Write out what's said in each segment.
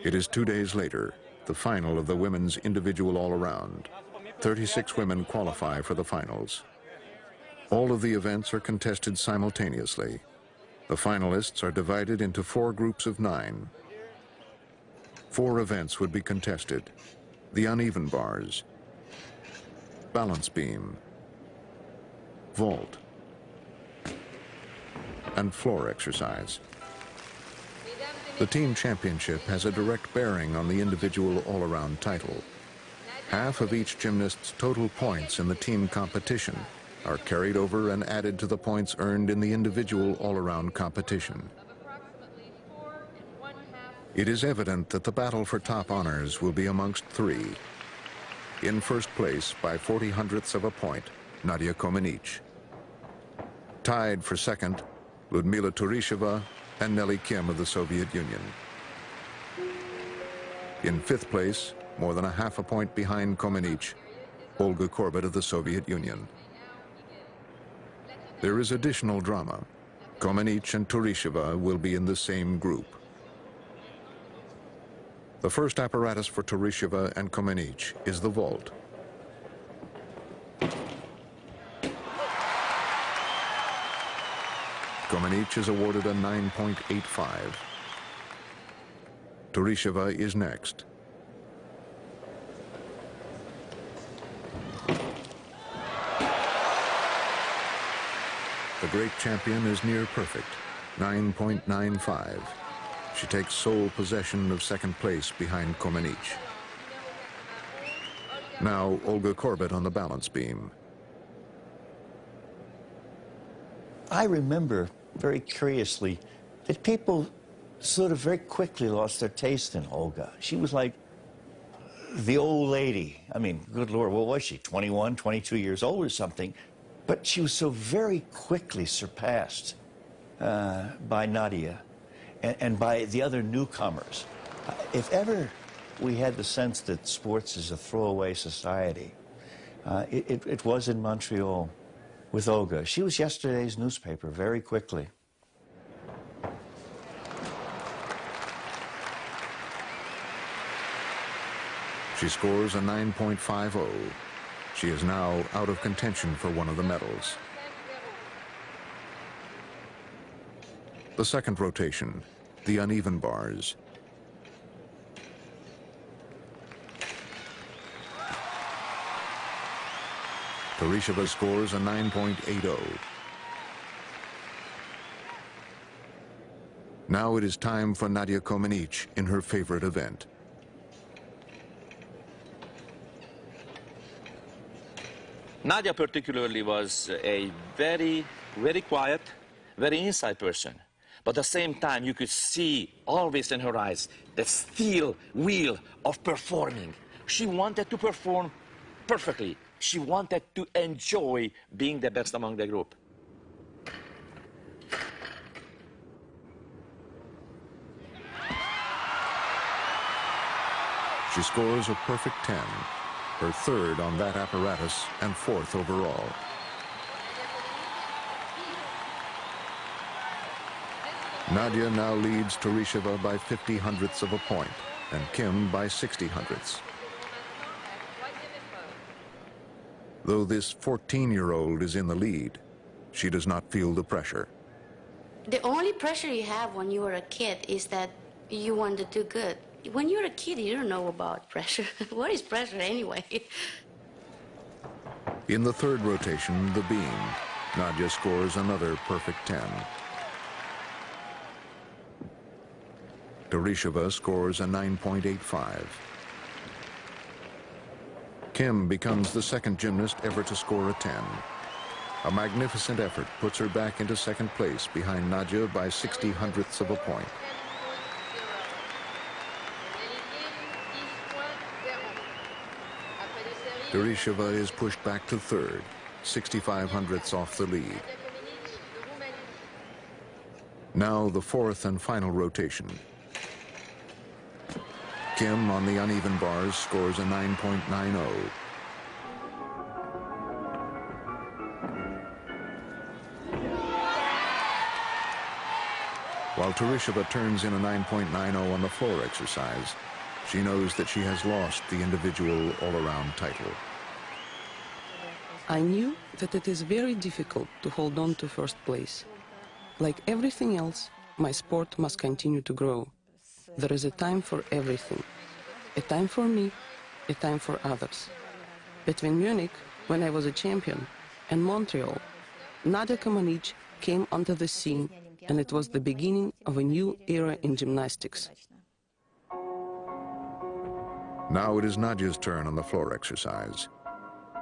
It is 2 days later, the final of the women's individual all-around. 36 women qualify for the finals. All of the events are contested simultaneously. The finalists are divided into 4 groups of 9. 4 events would be contested: the uneven bars, balance beam, vault, and floor exercise. The team championship has a direct bearing on the individual all-around title. Half of each gymnast's total points in the team competition are carried over and added to the points earned in the individual all-around competition. It is evident that the battle for top honors will be amongst 3. In first place by 40/100ths of a point, Nadia Comaneci. Tied for second, Ludmila Turisheva and Nelly Kim of the Soviet Union. In 5th place, more than a half a point behind Comaneci, Olga Korbut of the Soviet Union. There is additional drama. Comaneci and Turisheva will be in the same group. The first apparatus for Turisheva and Comaneci is the vault. Comaneci is awarded a 9.85. Turisheva is next. The great champion is near perfect, 9.95. She takes sole possession of second place behind Comaneci. Now Olga Korbut on the balance beam. I remember very curiously that people sort of very quickly lost their taste in Olga. She was like the old lady. I mean, good Lord, what was she, 21, 22 years old or something? But she was so very quickly surpassed by Nadia and by the other newcomers. If ever we had the sense that sports is a throwaway society, it was in Montreal with Olga. She was yesterday's newspaper very quickly. She scores a 9.50. She is now out of contention for one of the medals. The second rotation, the uneven bars. Turisheva scores a 9.80. Now it is time for Nadia Comaneci in her favorite event. Nadia particularly was a very, very quiet, very inside person. But at the same time, you could see always in her eyes the steel wheel of performing. She wanted to perform perfectly. She wanted to enjoy being the best among the group. She scores a perfect 10, her third on that apparatus and 4th overall. Nadia now leads Turisheva by 50/100ths of a point and Kim by 60/100ths. Though this 14-year-old is in the lead, she does not feel the pressure. The only pressure you have when you are a kid is that you want to do good. When you're a kid, you don't know about pressure. What is pressure anyway? In the third rotation, the beam, Nadia scores another perfect 10. Turisheva scores a 9.85. Kim becomes the second gymnast ever to score a 10. A magnificent effort puts her back into second place behind Nadia by 60/100ths of a point. Turisheva is pushed back to third, 65/100ths off the lead. Now the fourth and final rotation. Kim on the uneven bars scores a 9.90. While Turisheva turns in a 9.90 on the floor exercise, she knows that she has lost the individual all-around title. I knew that it is very difficult to hold on to first place. Like everything else, my sport must continue to grow. There is a time for everything. A time for me, a time for others. Between Munich, when I was a champion, and Montreal, Nadia Comaneci came onto the scene, and it was the beginning of a new era in gymnastics. Now it is Nadia's turn on the floor exercise.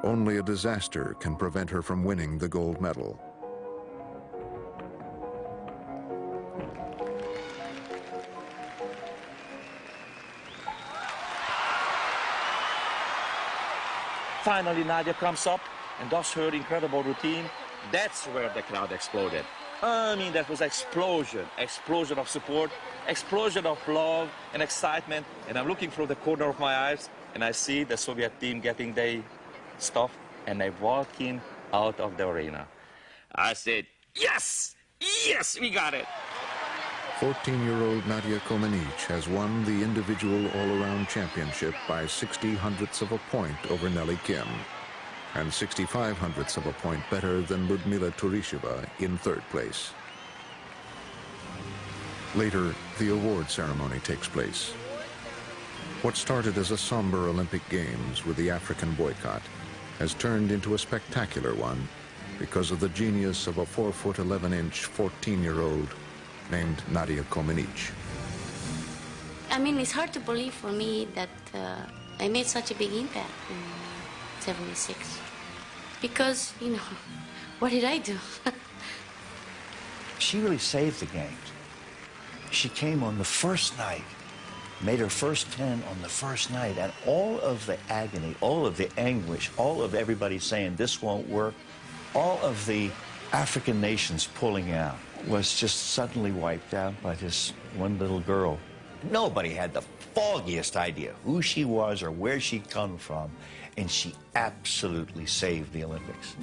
Only a disaster can prevent her from winning the gold medal. Finally, Nadia comes up and does her incredible routine. That's where the crowd exploded. I mean, that was explosion of support, explosion of love and excitement. And I'm looking through the corner of my eyes, and I see the Soviet team getting their stuff, and they walking out of the arena. I said, yes, yes, we got it. 14-year-old Nadia Comaneci has won the individual all-around championship by 60/100ths of a point over Nelly Kim, and 65/100ths of a point better than Ludmila Turisheva in third place. Later, the award ceremony takes place. What started as a somber Olympic Games with the African boycott has turned into a spectacular one because of the genius of a 4'11" 14-year-old named Nadia Comaneci. I mean, it's hard to believe for me that I made such a big impact in '76. Because, you know, what did I do? She really saved the games. She came on the first night, made her first 10 on the first night, and all of the agony, all of the anguish, all of everybody saying this won't work, all of the African nations pulling out was just suddenly wiped out by this one little girl. Nobody had the foggiest idea who she was or where she'd come from, and she absolutely saved the Olympics.